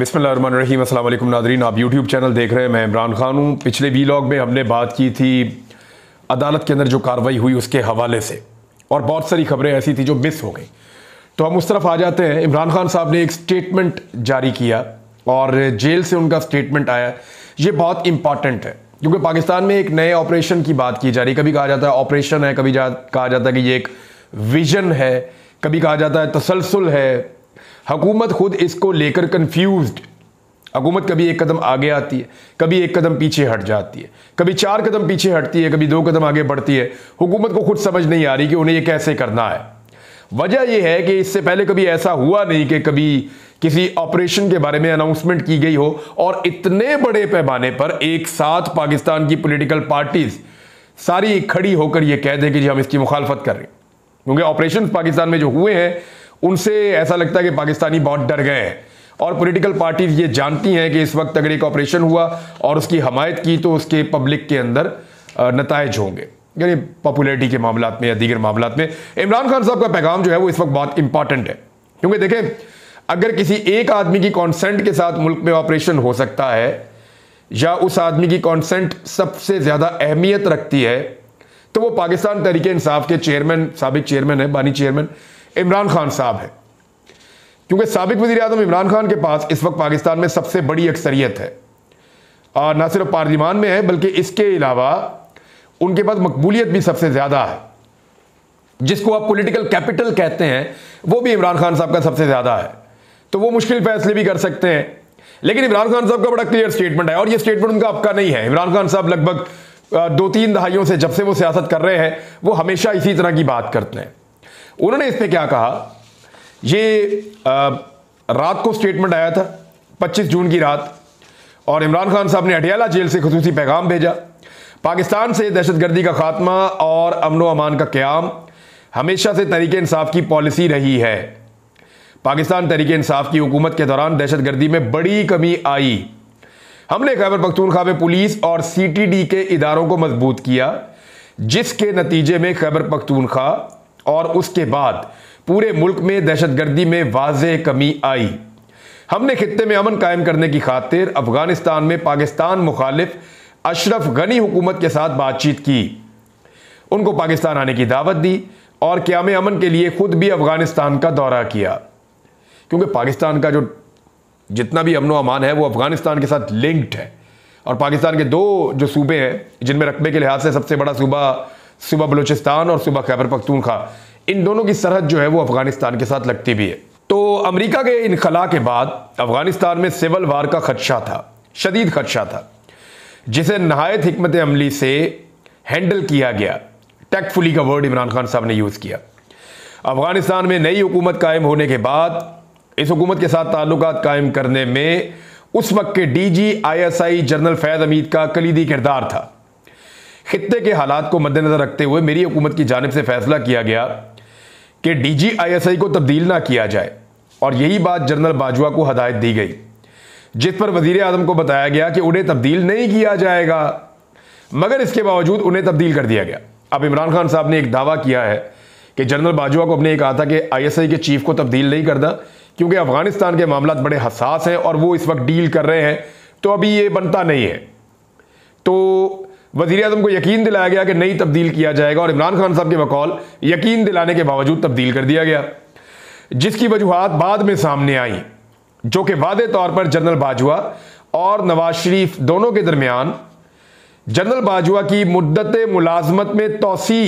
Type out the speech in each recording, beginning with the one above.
बिस्मिल्लाहिर्रहमानिर्रहीम। अस्सलाम वालेकुम नाज़रीन, आप यूट्यूब चैनल देख रहे हैं। मैं इमरान खान हूँ। पिछले वीलॉग में हमने बात की थी अदालत के अंदर जो कार्रवाई हुई उसके हवाले से, और बहुत सारी खबरें ऐसी थी जो मिस हो गई। तो हम उस तरफ आ जाते हैं। इमरान खान साहब ने एक स्टेटमेंट जारी किया और जेल से उनका स्टेटमेंट आया। ये बहुत इंपॉर्टेंट है क्योंकि पाकिस्तान में एक नए ऑपरेशन की बात की जा रही। कभी कहा जाता है ऑपरेशन है, कभी कहा जाता है कि ये एक विजन है, कभी कहा जाता है तसलसल है। हुकूमत खुद इसको लेकर कंफ्यूज्ड। हुकूमत कभी एक कदम आगे आती है, कभी एक कदम पीछे हट जाती है, कभी 4 कदम पीछे हटती है, कभी 2 कदम आगे बढ़ती है। हुकूमत को खुद समझ नहीं आ रही कि उन्हें ये कैसे करना है। वजह यह है कि इससे पहले कभी ऐसा हुआ नहीं कि कभी किसी ऑपरेशन के बारे में अनाउंसमेंट की गई हो और इतने बड़े पैमाने पर एक साथ पाकिस्तान की पॉलिटिकल पार्टीज सारी खड़ी होकर यह कह दें कि जी हम इसकी मुखालफत कर रहे हैं। क्योंकि ऑपरेशन पाकिस्तान में जो हुए हैं उनसे ऐसा लगता है कि पाकिस्तानी बहुत डर गए हैं, और पॉलिटिकल पार्टीज ये जानती हैं कि इस वक्त अगर एक ऑपरेशन हुआ और उसकी हमायत की तो उसके पब्लिक के अंदर नताइज होंगे, यानी पॉपुलैरिटी के मामलात में या दीगर मामलात में। इमरान खान साहब का पैगाम जो है वो इस वक्त बहुत इंपॉर्टेंट है, क्योंकि देखें अगर किसी एक आदमी की कॉन्सेंट के साथ मुल्क में ऑपरेशन हो सकता है या उस आदमी की कॉन्सेंट सबसे ज्यादा अहमियत रखती है तो वो पाकिस्तान तहरीक इंसाफ के चेयरमैन, साबिक चेयरमैन है, बानी चेयरमैन इमरान खान साहब है। क्योंकि साबिक वज़ीर आज़म इमरान खान के पास इस वक्त पाकिस्तान में सबसे बड़ी अक्सरियत है, और न सिर्फ पार्लियामान में है बल्कि इसके अलावा उनके पास मकबूलियत भी सबसे ज्यादा है। जिसको आप पॉलिटिकल कैपिटल कहते हैं वो भी इमरान खान साहब का सबसे ज्यादा है। तो वो मुश्किल फैसले भी कर सकते हैं। लेकिन इमरान खान साहब का बड़ा क्लियर स्टेटमेंट है, और ये स्टेटमेंट उनका आपका नहीं है। इमरान खान साहब लगभग 2-3 दहाइयों से, जब से वो सियासत कर रहे हैं, वो हमेशा इसी तरह की बात करते हैं। उन्होंने इस पे क्या कहा, ये रात को स्टेटमेंट आया था 25 जून की रात, और इमरान खान साहब ने अटियाला जेल से खुसूसी पैगाम भेजा। पाकिस्तान से दहशतगर्दी का खात्मा और अमन व अमान का क़याम हमेशा से तहरीक इंसाफ की पॉलिसी रही है। पाकिस्तान तहरीक इंसाफ की हुकूमत के दौरान दहशतगर्दी में बड़ी कमी आई। हमने खैबर पख्तूनख्वा में पुलिस और CTD के इदारों को मजबूत किया, जिसके नतीजे में खैबर पख्तूनख्वा और उसके बाद पूरे मुल्क में दहशतगर्दी में वाज़े कमी आई। हमने खित्ते में अमन कायम करने की खातिर अफगानिस्तान में पाकिस्तान मुखालिफ अशरफ गनी हुकूमत के साथ बातचीत की, उनको पाकिस्तान आने की दावत दी और क़याम अमन के लिए खुद भी अफगानिस्तान का दौरा किया। क्योंकि पाकिस्तान का जो जितना भी अमन व अमान है वो अफगानिस्तान के साथ लिंक्ड है, और पाकिस्तान के 2 जो सूबे हैं जिनमें रकबे के लिहाज से सबसे बड़ा सूबा बलूचिस्तान और सूबा खैबर पख्तूनख्वा, इन दोनों की सरहद जो है वो अफगानिस्तान के साथ लगती भी है। तो अमेरिका के इनखला के बाद अफगानिस्तान में सिविल वार का खदशा था, शदीद खदशा था, जिसे नहायत हिकमत अमली से हैंडल किया गया। टैक्टफुली का वर्ड इमरान खान साहब ने यूज किया। अफगानिस्तान में नई हुकूमत कायम होने के बाद इस हुकूमत के साथ ताल्लुकात कायम करने में उस वक्त के DG ISI general Faiz Hamid का कलीदी किरदार था। खित्ते के हालात को मद्देनजर रखते हुए मेरी हुकूमत की जानिब से फैसला किया गया कि DG ISI को तब्दील ना किया जाए, और यही बात जनरल बाजवा को हदायत दी गई, जिस पर वजीर आजम को बताया गया कि उन्हें तब्दील नहीं किया जाएगा, मगर इसके बावजूद उन्हें तब्दील कर दिया गया। अब इमरान खान साहब ने एक दावा किया है कि जनरल बाजवा को अपने कहा था कि ISI के चीफ को तब्दील नहीं करना, क्योंकि अफगानिस्तान के मामला बड़े हसास हैं और वो इस वक्त डील कर रहे हैं, तो अभी ये बनता नहीं है। तो वज़ीर आज़म को यकीन दिलाया गया कि नहीं तब्दील किया जाएगा, और इमरान खान साहब के बकौल यकीन दिलाने के बावजूद तब्दील कर दिया गया, जिसकी वजूहात बाद में सामने आई, जो कि वादे तौर पर जनरल बाजवा और नवाज शरीफ दोनों के दरमियान जनरल बाजवा की मुद्दत मुलाजमत में तोसी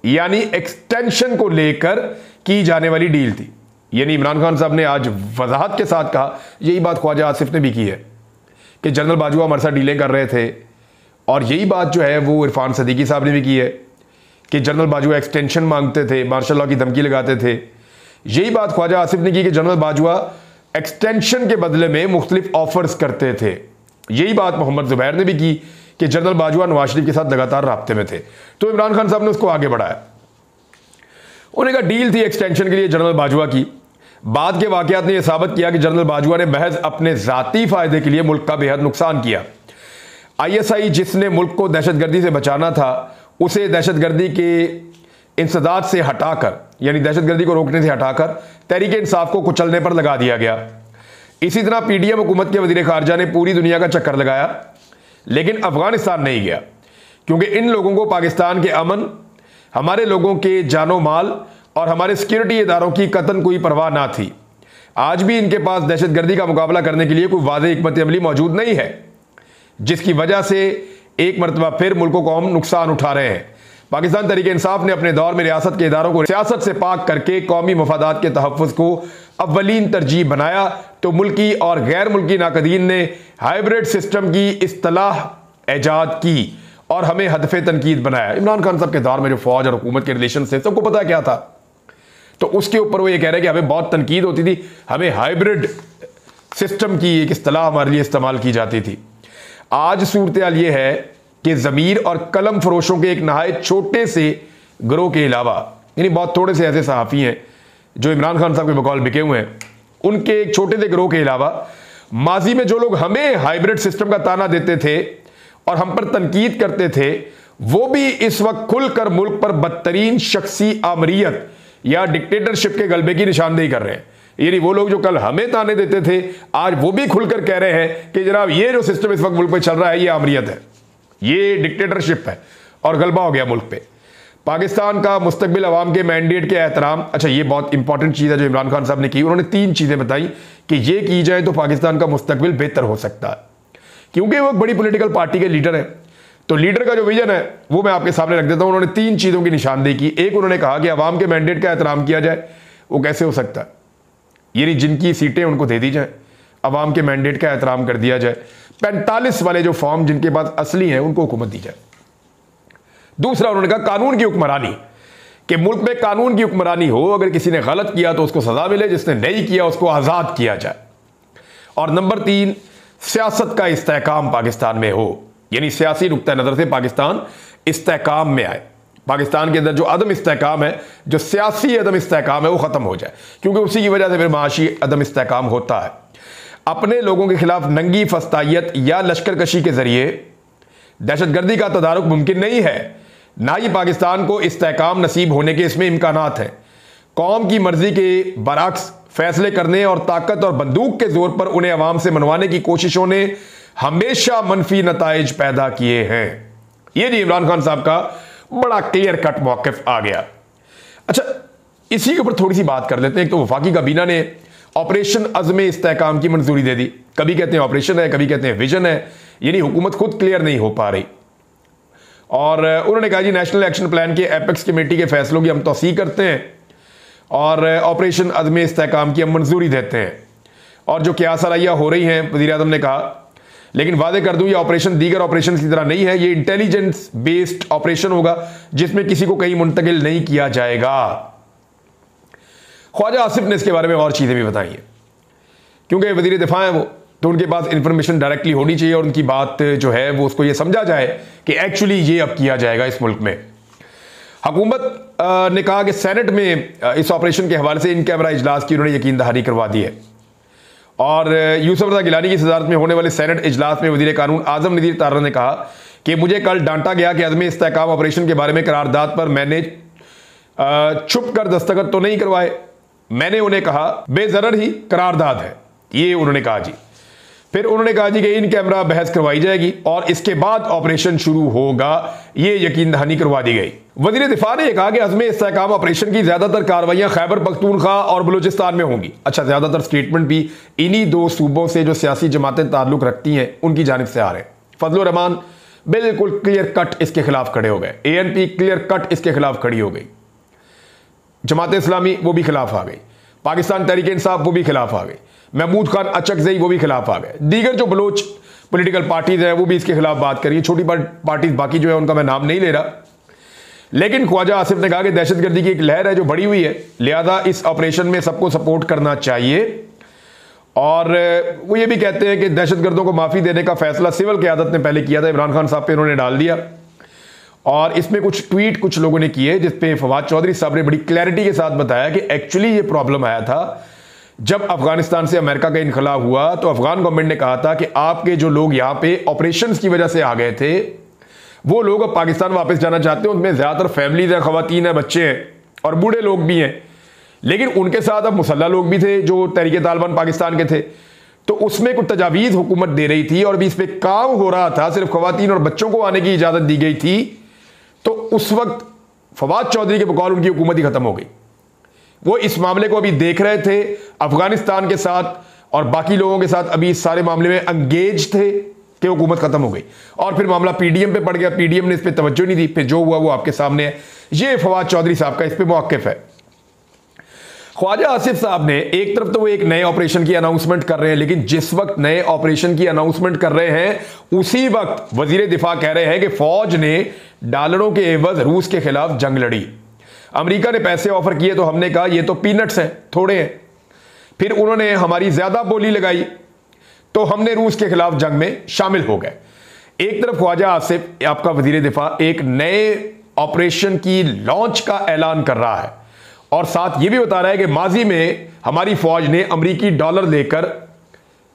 यानी एक्सटेंशन को लेकर की जाने वाली डील थी। यानी इमरान खान साहब ने आज वजाहत के साथ कहा, यही बात ख्वाजा आसिफ ने भी की है कि जनरल बाजवा हमारे साथ डीलें कर रहे थे, और यही बात जो है वो इरफान सदीकी साहब ने भी की है कि जनरल बाजवा एक्सटेंशन मांगते थे, मार्शल लॉ की धमकी लगाते थे। यही बात ख्वाजा आसिफ ने की कि जनरल बाजवा एक्सटेंशन के बदले में मुख्तलिफ ऑफर्स करते थे। यही बात मोहम्मद जुबैर ने भी की कि जनरल बाजवा नवाज शरीफ के साथ लगातार राब्ते में थे। तो इमरान खान साहब ने उसको आगे बढ़ाया। उन्हें कहा डील थी एक्सटेंशन के लिए जनरल बाजवा की। बाद के वाकयात ने यह साबित किया कि जनरल बाजवा ने महज अपने जाती फायदे के लिए मुल्क का बेहद नुकसान किया। ISI जिसने मुल्क को दहशतगर्दी से बचाना था, उसे दहशतगर्दी के इंसदाद से हटाकर, यानी दहशतगर्दी को रोकने से हटाकर तहरीक इंसाफ को कुचलने पर लगा दिया गया। इसी तरह पीडीएम हुकूमत के वजीर खारजा ने पूरी दुनिया का चक्कर लगाया, लेकिन अफगानिस्तान नहीं गया, क्योंकि इन लोगों को पाकिस्तान के अमन, हमारे लोगों के जानो माल और हमारे सिक्योरिटी इदारों की कतन कोई परवाह ना थी। आज भी इनके पास दहशतगर्दी का मुकाबला करने के लिए कोई वाज़ेह हिकमत अमली मौजूद नहीं है, जिसकी वजह से एक मरतबा फिर मुल्क को हम नुकसान उठा रहे हैं। पाकिस्तान तहरीक इंसाफ ने अपने दौर में रियासत के इदारों को सियासत से पाक करके कौमी मफादात के तहफ़्फ़ुज़ को अव्वलीन तरजीह बनाया, तो मुल्की और गैर मुल्की नाकदीन ने हाइब्रिड सिस्टम की इस्तिलाह ईजाद की और हमें हदफ़े तनकीद बनाया। इमरान खान साहब के दौर में जो फौज और हुकूमत के रिलेशन से सबको पता क्या था, तो उसके ऊपर वो ये कह रहे हैं कि हमें बहुत तनकीद होती थी, हमें हाइब्रिड सिस्टम की एक इस्तिलाह हमारे लिए इस्तेमाल की जाती थी। आज सूरत हाल ये है कि ज़मीर और कलम फरोशों के एक नहायत छोटे से गिरोह के अलावा, यानी बहुत थोड़े से ऐसे सहाफ़ी हैं जो इमरान खान साहब के बकौल बिके हुए हैं, उनके एक छोटे से गिरोह के अलावा माजी में जो लोग हमें हाइब्रिड सिस्टम का ताना देते थे और हम पर तनकीद करते थे, वो भी इस वक्त खुलकर मुल्क पर बदतरीन शख्सी आमरीयत या डिक्टेटरशिप के गलबे की निशानदेही कर रहे हैं। यानी वो लोग जो कल हमें ताने देते थे, आज वो भी खुलकर कह रहे हैं कि जनाब ये जो सिस्टम इस वक्त मुल्क पे चल रहा है, ये आमरीयत है, ये डिक्टेटरशिप है और गलबा हो गया मुल्क पे। पाकिस्तान का मुस्तकबिल अवाम के मैंडेट के एहतराम, अच्छा ये बहुत इंपॉर्टेंट चीज़ है जो इमरान खान साहब ने की। उन्होंने 3 चीज़ें बताई कि ये की जाए तो पाकिस्तान का मुस्तकबिल बेहतर हो सकता है, क्योंकि वो एक बड़ी पॉलिटिकल पार्टी के लीडर है। तो लीडर का जो विजन है वो मैं आपके सामने रख देता हूं। उन्होंने 3 चीज़ों की निशानदेही की। एक, उन्होंने कहा कि अवाम के मैंडेट का एहतराम किया जाए। वो कैसे हो सकता है? यानी जिनकी सीटें उनको दे दी जाए, अवाम के मैंडेट का एहतराम कर दिया जाए, 45 वाले जो फॉर्म जिनके पास असली हैं उनको हुकूमत दी जाए। दूसरा, उन्होंने कहा कानून की हुक्मरानी, कि मुल्क में कानून की हुक्मरानी हो, अगर किसी ने गलत किया तो उसको सजा मिले, जिसने नहीं किया उसको आज़ाद किया जाए। और नंबर 3, सियासत का इस्तेहकाम पाकिस्तान में हो, यानी सियासी नुक्ता नज़र से पाकिस्तान इस्तेहकाम में आए। पाकिस्तान के अंदर जो अदम इस्तेहकाम है, जो सियासी अदम इस्तेहकाम है, वो ख़त्म हो जाए, क्योंकि उसी की वजह से फिर माशी अदम इस्तेहकाम होता है। अपने लोगों के खिलाफ नंगी फस्तायत या लश्कर कशी के ज़रिए दहशतगर्दी का तदारुक मुमकिन नहीं है, ना ही पाकिस्तान को इस्तेहकाम नसीब होने के इसमें इम्कानात हैं। कौम की मर्जी के बरअक्स फैसले करने और ताकत और बंदूक के जोर पर उन्हें अवाम से मनवाने की कोशिशों ने हमेशा मनफी नताइज पैदा किए हैं। ये नहीं, इमरान खान साहब का बड़ा क्लियर कट मौक़िफ़ आ गया। अच्छा, इसी के ऊपर थोड़ी सी बात कर लेते हैं। एक तो वफाकी काबीना ने ऑपरेशन अज़्म इस्तेहकाम की मंजूरी दे दी। कभी कहते हैं ऑपरेशन है, कभी कहते हैं विजन है, यानी हुकूमत खुद क्लियर नहीं हो पा रही। और उन्होंने कहा जी नेशनल एक्शन प्लान के एपेक्स कमेटी के फैसलों की हम तौसीक करते हैं और ऑपरेशन अज़्म इस्तेहकाम की हम मंजूरी देते हैं। और जो क़यास आराइयाँ हो रही हैं, वज़ीर आज़म ने कहा, लेकिन वादे कर दूं ये ऑपरेशन दीगर ऑपरेशन की तरह नहीं है, ये इंटेलिजेंस बेस्ड ऑपरेशन होगा जिसमें किसी को कहीं मुंतकिल नहीं किया जाएगा। ख्वाजा आसिफ ने इसके बारे में और चीज़ें भी बताई हैं, क्योंकि वज़ीर दिफा है वो, तो उनके पास इंफॉर्मेशन डायरेक्टली होनी चाहिए और उनकी बात जो है वो उसको ये समझा जाए कि एक्चुअली ये अब किया जाएगा इस मुल्क में। हुकूमत ने कहा कि सेनेट में इस ऑपरेशन के हवाले से इन कैमरा इजलास की उन्होंने यकीन दहानी करवा दी है। और यूसुफ रज़ा गिलानी की सदारत में होने वाले सेनेट इजलास में वज़ीर कानून आज़म नज़ीर तारा ने कहा कि मुझे कल डांटा गया कि अज़्म इस्तेहकाम ऑपरेशन के बारे में करारदाद पर मैंने छुप कर दस्तखत तो नहीं करवाए। मैंने उन्हें कहा बेज़रर ही करारदाद है, ये उन्होंने कहा जी। फिर उन्होंने कहा जी कि इन कैमरा बहस करवाई जाएगी और इसके बाद ऑपरेशन शुरू होगा, ये यकीन दहानी करवा दी गई। वज़ीर दिफा ने यह कहा कि अज़्म इस्तेहकाम ऑपरेशन की ज्यादातर कार्रवाइयां खैबर पख्तूनख्वा और बलूचिस्तान में होंगी। अच्छा, ज्यादातर स्टेटमेंट भी इन्हीं 2 सूबों से जो सियासी जमातें ताल्लुक रखती हैं उनकी जानिब से आ रहे हैं। फजलुर रहमान बिल्कुल क्लियर कट इसके खिलाफ खड़े हो गए, ANP क्लियर कट इसके खिलाफ खड़ी हो गई, जमात इस्लामी वो भी खिलाफ आ गई, पाकिस्तान तहरीक इंसाफ वो भी खिलाफ आ गई, महमूद खान अचकजई वो भी खिलाफ आ गए, दीगर जो बलोच पॉलिटिकल पार्टीज हैं वो भी इसके खिलाफ बात कर रही है। छोटी पार्टीज बाकी जो है उनका मैं नाम नहीं ले रहा, लेकिन ख्वाजा आसिफ ने कहा कि दहशतगर्दी की एक लहर है जो बढ़ी हुई है, लिहाजा इस ऑपरेशन में सबको सपोर्ट करना चाहिए। और वो ये भी कहते हैं कि दहशतगर्दों को माफ़ी देने का फैसला सिविल क़यादत ने पहले किया था, इमरान खान साहब पे इन्होंने डाल दिया। और इसमें कुछ ट्वीट कुछ लोगों ने किए जिसपे फवाद चौधरी साहब ने बड़ी क्लैरिटी के साथ बताया कि एक्चुअली ये प्रॉब्लम आया था जब अफगानिस्तान से अमेरिका का इनखला हुआ, तो अफगान गवर्नमेंट ने कहा था कि आपके जो लोग यहाँ पे ऑपरेशंस की वजह से आ गए थे, वो लोग अब पाकिस्तान वापस जाना चाहते हैं। उनमें ज़्यादातर फैमिलीज हैं, ख़वातीन हैं, बच्चे हैं और बूढ़े लोग भी हैं, लेकिन उनके साथ अब मुसल्ला लोग भी थे जो तहरीक तालिबान पाकिस्तान के थे। तो उसमें कुछ तजावीज़ हुकूमत दे रही थी और अभी इस पर काम हो रहा था, सिर्फ खवातीन और बच्चों को आने की इजाज़त दी गई थी, तो उस वक्त फवाद चौधरी के बकौल उनकी हुकूमत ही ख़त्म हो गई। वो इस मामले को अभी देख रहे थे, अफगानिस्तान के साथ और बाकी लोगों के साथ अभी इस सारे मामले में अंगेज थे कि हुकूमत ख़त्म हो गई, और फिर मामला पीडीएम पे पड़ गया। पीडीएम ने इस पर तवज्जो नहीं दी, फिर जो हुआ वो आपके सामने है। ये फवाद चौधरी साहब का इस पर मौक़िफ़ है। ख्वाजा आसिफ साहब ने एक तरफ तो वो एक नए ऑपरेशन की अनाउंसमेंट कर रहे हैं, लेकिन जिस वक्त नए ऑपरेशन की अनाउंसमेंट कर रहे हैं उसी वक्त वजीर दिफा कह रहे हैं कि फौज ने डॉलरों के एवज रूस के खिलाफ जंग लड़ी। अमेरिका ने पैसे ऑफर किए तो हमने कहा ये तो पीनट्स हैं, थोड़े हैं। फिर उन्होंने हमारी ज्यादा बोली लगाई तो हमने रूस के खिलाफ जंग में शामिल हो गए। एक तरफ ख्वाजा आसिफ आपका वजीर दिफा एक नए ऑपरेशन की लॉन्च का ऐलान कर रहा है और साथ ये भी बता रहा है कि माजी में हमारी फौज ने अमरीकी डॉलर लेकर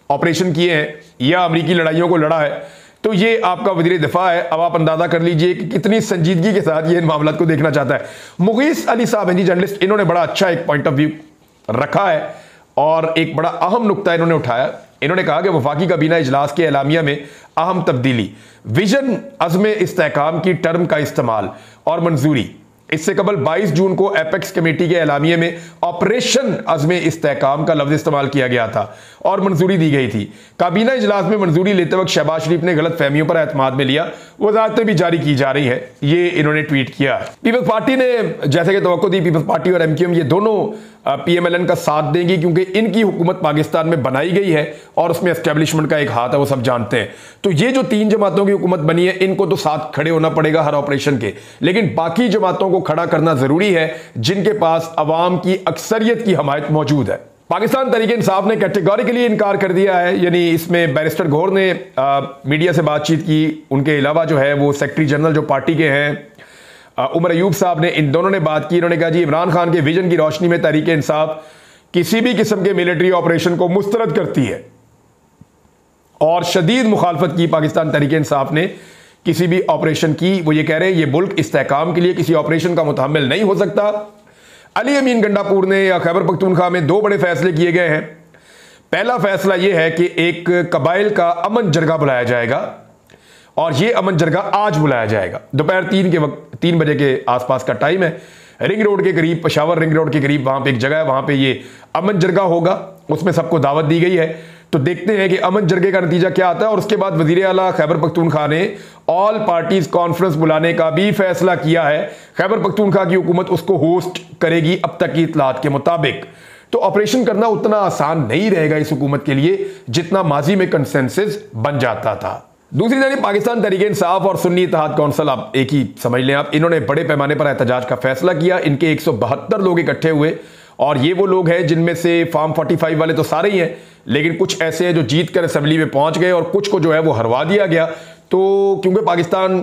ऑपरेशन किए हैं या अमरीकी लड़ाइयों को लड़ा है। तो ये आपका वजीर दिफा है। अब आप अंदाजा कर लीजिए कि कितनी संजीदगी के साथ ये इन मामलों को देखना चाहता है। मुगीस अली साहब हैं जी, जर्नलिस्ट, इन्होंने बड़ा अच्छा एक पॉइंट ऑफ व्यू रखा है और एक बड़ा अहम नुक्ता इन्होंने उठाया। इन्होंने कहा कि वफाकी काबीना इजलास के एलामिया में अहम तब्दीली, विजन अज़्म इस्तेहकाम की टर्म का इस्तेमाल और मंजूरी। इससे कबल 22 जून को एपेक्स कमेटी के एलामिये में ऑपरेशन अज़्म इस्तेहकाम का लफ्ज़ इस्तेमाल किया गया था और मंजूरी दी गई थी। काबीना इजलास में मंजूरी लेते वक्त शहबाज शरीफ ने गलत फहमियों पर एतमाद में लिया, वजारतें भी जारी की जा रही है, ये इन्होंने ट्वीट किया। पीपल्स पार्टी ने जैसे कि तवक्को दी, पीपल्स पार्टी और एमक्यूएम ये दोनों पीएमएलएन का साथ देंगी क्योंकि इनकी हुकूमत पाकिस्तान में बनाई गई है और उसमें एस्टेब्लिशमेंट का एक हाथ है, वो सब जानते हैं। तो ये जो 3 जमातों की हुकूमत बनी है, इनको तो साथ खड़े होना पड़ेगा हर ऑपरेशन के, लेकिन बाकी जमातों को खड़ा करना जरूरी है जिनके पास अवाम की अक्सरियत की हमायत मौजूद है। पाकिस्तान तहरीक इंसाफ ने कैटेगोरिकली इनकार कर दिया है, यानी इसमें बैरिस्टर गौहर ने मीडिया से बातचीत की, उनके अलावा जो है वो सेक्रेटरी जनरल जो पार्टी के हैं उमर अयूब साहब ने, इन दोनों ने बात की। इन्होंने कहा जी इमरान खान के विजन की रोशनी में तहरीक इंसाफ किसी भी किस्म के मिलिट्री ऑपरेशन को मुस्तरद करती है और शदीद मुखालफत की पाकिस्तान तहरीक इंसाफ ने किसी भी ऑपरेशन की। वो ये कह रहे हैं ये मुल्क इस्तेहकाम के लिए किसी ऑपरेशन का मुतहम्मिल नहीं हो सकता। अली अमीन गंडापुर ने या खैबर पख्तूनख्वा में 2 बड़े फैसले किए गए हैं। पहला फैसला यह है कि एक कबाइल का अमन जरगा बुलाया जाएगा और यह अमन जरगा आज बुलाया जाएगा दोपहर 3 बजे के आसपास का टाइम है। रिंग रोड के करीब, पेशावर रिंग रोड के करीब वहां पे एक जगह है, वहां पे ये अमन जरगा होगा, उसमें सबको दावत दी गई है। तो देखते हैं कि अमन जरगे का नतीजा क्या आता है। और उसके बाद वजीर आला खैबर पख्तूनख्वा ने ऑल पार्टीज कॉन्फ्रेंस बुलाने का भी फैसला किया है। खैबर पख्तूनख्वा की हुकूमत उसको होस्ट करेगी अब तक की इतलात के मुताबिक। तो ऑपरेशन करना उतना आसान नहीं रहेगा इस हुकूमत के लिए जितना माजी में कंसेंसस बन जाता था। दूसरी जानिब पाकिस्तान तहरीक इंसाफ और सुन्नी इत्तेहाद कौंसिल, आप एक ही समझ लें आप, इन्होंने बड़े पैमाने पर एहतजाज का फैसला किया। इनके 172 लोग इकट्ठे हुए और ये वो लोग हैं जिनमें से फार्म 45 वाले तो सारे ही हैं, लेकिन कुछ ऐसे हैं जो जीत कर असेंबली में पहुंच गए और कुछ को जो है वो हरवा दिया गया। तो क्योंकि पाकिस्तान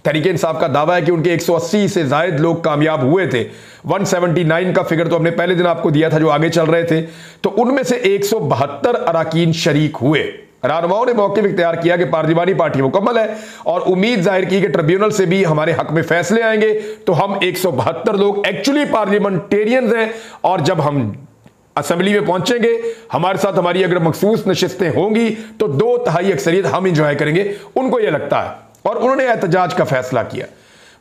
तहरीक इंसाफ का दावा है कि उनके 180 से ज्यादा लोग कामयाब हुए थे, 179 का फिगर तो हमने पहले दिन आपको दिया था जो आगे चल रहे थे, तो उनमें से 172 अराकीन शरीक हुए। रहनुमाओं ने मौक़िफ़ इख्तियार किया कि पार्लिमानी पार्टी मुकम्मल है और उम्मीद जाहिर की कि ट्रिब्यूनल से भी हमारे हक में फैसले आएंगे। तो हम 172 लोग एक्चुअली पार्लियामेंटेरियंस हैं और जब हम असेंबली में पहुंचेंगे हमारे साथ हमारी अगर मखसूस नशिस्तें होंगी तो 2/3 अक्सरियत हम इंजॉय करेंगे, उनको यह लगता है। और उन्होंने एहतजाज का फैसला किया,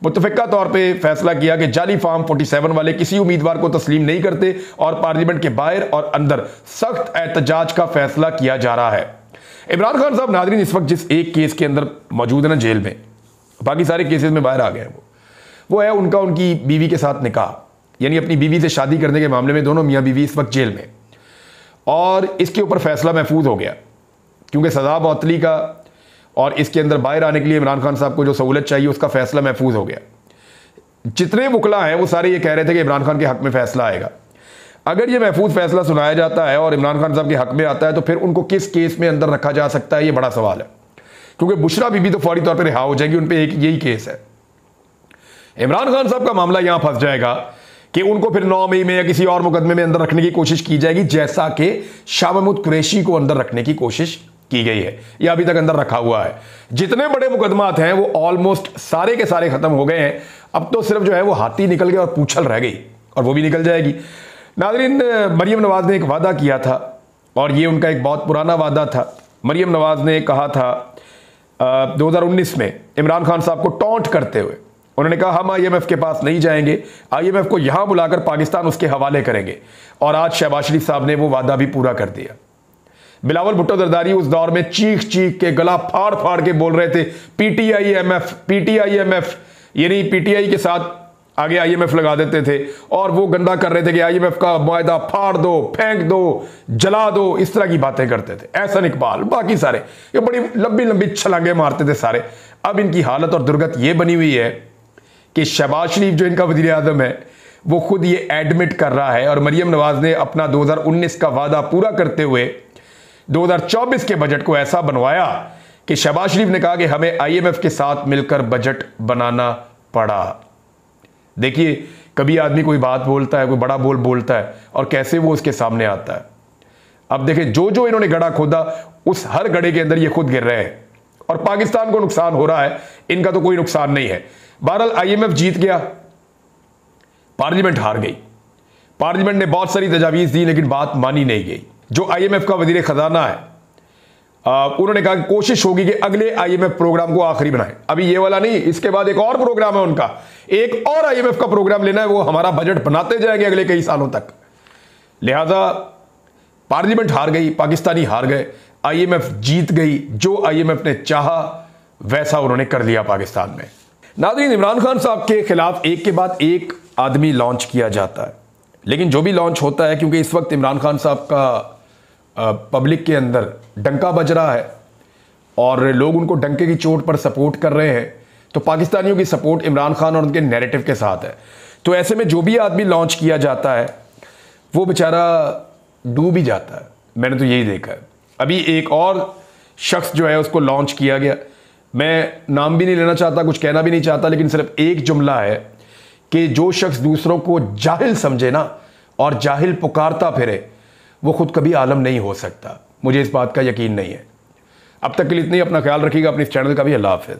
मुतफ़िका तौर पे फैसला किया कि जाली फार्म 47 वाले किसी उम्मीदवार को तस्लीम नहीं करते और पार्लियामेंट के बाहर और अंदर सख्त एहतजाज का फैसला किया जा रहा है। इमरान खान साहब नाज़रीन इस वक्त जिस एक केस के अंदर मौजूद है ना जेल में, बाकी सारे केसेस में बाहर आ गए हैं, वो है उनकी बीवी के साथ निकाह, यानी अपनी बीवी से शादी करने के मामले में दोनों मियाँ बीवी इस वक्त जेल में, और इसके ऊपर फैसला महफूज हो गया क्योंकि सज़ा मअतली का और इसके अंदर बाहर आने के लिए इमरान खान साहब को जो सहूलत चाहिए उसका फैसला महफूज हो गया। जितने वकला हैं वो सारे ये कह रहे थे कि इमरान खान के हक में फैसला आएगा। अगर ये महफूज फैसला सुनाया जाता है और इमरान खान साहब के हक में आता है तो फिर उनको किस केस में अंदर रखा जा सकता है, ये बड़ा सवाल है, क्योंकि बुशरा बीबी तो फौरी तौर पर रिहा हो जाएगी, उन पर एक यही केस है। इमरान खान साहब का मामला यहां फंस जाएगा कि उनको फिर 9 मई में या किसी और मुकदमे में अंदर रखने की कोशिश की जाएगी, जैसा कि शाह महमूद कुरैशी को अंदर रखने की कोशिश की गई है या अभी तक अंदर रखा हुआ है। जितने बड़े मुकदमात हैं वो ऑलमोस्ट सारे के सारे खत्म हो गए हैं। अब तो सिर्फ जो है वो हाथी निकल गए और पूंछल रह गई, और वो भी निकल जाएगी। नाज़रीन, मरियम नवाज ने एक वादा किया था और ये उनका एक बहुत पुराना वादा था। मरियम नवाज ने कहा था 2019 में इमरान खान साहब को टॉन्ट करते हुए, उन्होंने कहा हम IMF के पास नहीं जाएंगे, IMF को यहां बुलाकर पाकिस्तान उसके हवाले करेंगे। और आज शहबाज शरीफ साहब ने वो वादा भी पूरा कर दिया। बिलावल भुट्टो जरदारी उस दौर में चीख चीख के गला फाड़ फाड़ के बोल रहे थे PTI-MF, यानी PTI के साथ आगे IMF लगा देते थे और वो गंदा कर रहे थे कि IMF का मुआहदा फाड़ दो, फेंक दो, जला दो, इस तरह की बातें करते थे। एहसन इकबाल, बाकी सारे ये बड़ी लंबी लंबी छलांगे मारते थे सारे। अब इनकी हालत और दुर्गत ये बनी हुई है कि शहबाज शरीफ जो इनका वजीर आज़म है वो खुद ये एडमिट कर रहा है, और मरियम नवाज ने अपना 2019 का वादा पूरा करते हुए 2024 के बजट को ऐसा बनवाया कि शहबाज शरीफ ने कहा कि हमें IMF के साथ मिलकर बजट बनाना पड़ा। देखिए, कभी आदमी कोई बात बोलता है, कोई बड़ा बोल बोलता है और कैसे वो उसके सामने आता है। अब देखिए, जो जो इन्होंने गड्ढा खोदा उस हर गड्ढे के अंदर ये खुद गिर रहे हैं और पाकिस्तान को नुकसान हो रहा है, इनका तो कोई नुकसान नहीं है। बहरहाल IMF जीत गया, पार्लियामेंट हार गई। पार्लियामेंट ने बहुत सारी तजावीज़ दी लेकिन बात मानी नहीं गई। जो IMF का वजीर खजाना है उन्होंने कहा कि कोशिश होगी कि अगले IMF प्रोग्राम को आखिरी बनाएं। अभी ये वाला नहीं, इसके बाद एक और प्रोग्राम है उनका, एक और IMF का प्रोग्राम लेना है, वो हमारा बजट बनाते जाएंगे अगले कई सालों तक। लिहाजा पार्लियामेंट हार गई, पाकिस्तानी हार गए, IMF जीत गई। जो IMF ने चाहा वैसा उन्होंने कर लिया पाकिस्तान में। नाज़रीन, इमरान खान साहब के खिलाफ एक के बाद एक आदमी लॉन्च किया जाता है, लेकिन जो भी लॉन्च होता है, क्योंकि इस वक्त इमरान खान साहब का पब्लिक के अंदर डंका बज रहा है और लोग उनको डंके की चोट पर सपोर्ट कर रहे हैं, तो पाकिस्तानियों की सपोर्ट इमरान खान और उनके नैरेटिव के साथ है। तो ऐसे में जो भी आदमी लॉन्च किया जाता है वो बेचारा डूब ही जाता है। मैंने तो यही देखा है। अभी एक और शख्स जो है उसको लॉन्च किया गया, मैं नाम भी नहीं लेना चाहता, कुछ कहना भी नहीं चाहता, लेकिन सिर्फ एक जुमला है कि जो शख्स दूसरों को जाहिल समझे ना और जाहिल पुकारता फिरे, वो खुद कभी आलम नहीं हो सकता। मुझे इस बात का यकीन नहीं है। अब तक के लिए इतना ही। अपना ख्याल रखिएगा, अपने इस चैनल का भी। अल्लाह हाफ़िज़।